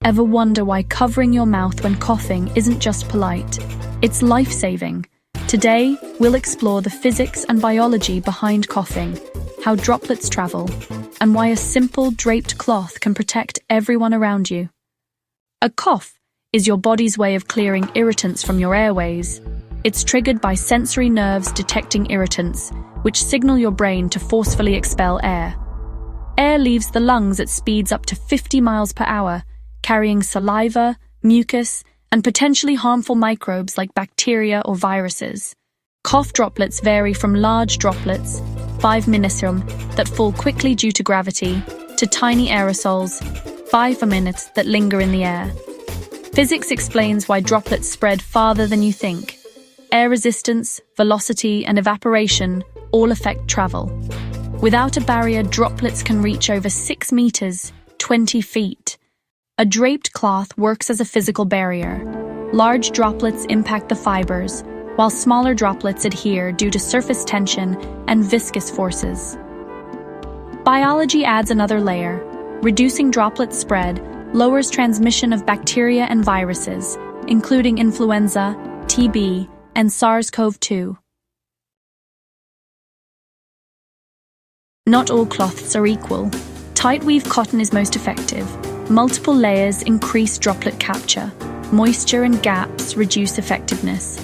Ever wonder why covering your mouth when coughing isn't just polite? It's life-saving. Today, we'll explore the physics and biology behind coughing, how droplets travel, and why a simple draped cloth can protect everyone around you. A cough is your body's way of clearing irritants from your airways. It's triggered by sensory nerves detecting irritants, which signal your brain to forcefully expel air. Air leaves the lungs at speeds up to 50 miles per hour, carrying saliva, mucus, and potentially harmful microbes like bacteria or viruses. Cough droplets vary from large droplets, 5 millisieverts, that fall quickly due to gravity, to tiny aerosols, 5 minutes, that linger in the air. Physics explains why droplets spread farther than you think. Air resistance, velocity, and evaporation all affect travel. Without a barrier, droplets can reach over 6 meters, 20 feet. A draped cloth works as a physical barrier. Large droplets impact the fibers, while smaller droplets adhere due to surface tension and viscous forces. Biology adds another layer. Reducing droplet spread lowers transmission of bacteria and viruses, including influenza, TB, and SARS-CoV-2. Not all cloths are equal. Tight weave cotton is most effective. Multiple layers increase droplet capture. Moisture and gaps reduce effectiveness.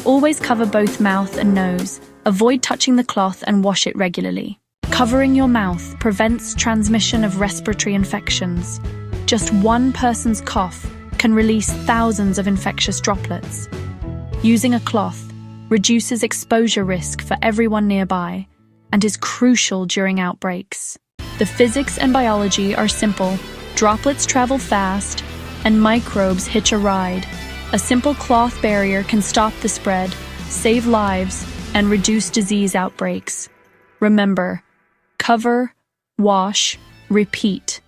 Always cover both mouth and nose. Avoid touching the cloth and wash it regularly. Covering your mouth prevents transmission of respiratory infections. Just one person's cough can release thousands of infectious droplets. Using a cloth reduces exposure risk for everyone nearby and is crucial during outbreaks. The physics and biology are simple. Droplets travel fast, and microbes hitch a ride. A simple cloth barrier can stop the spread, save lives, and reduce disease outbreaks. Remember, cover, wash, repeat.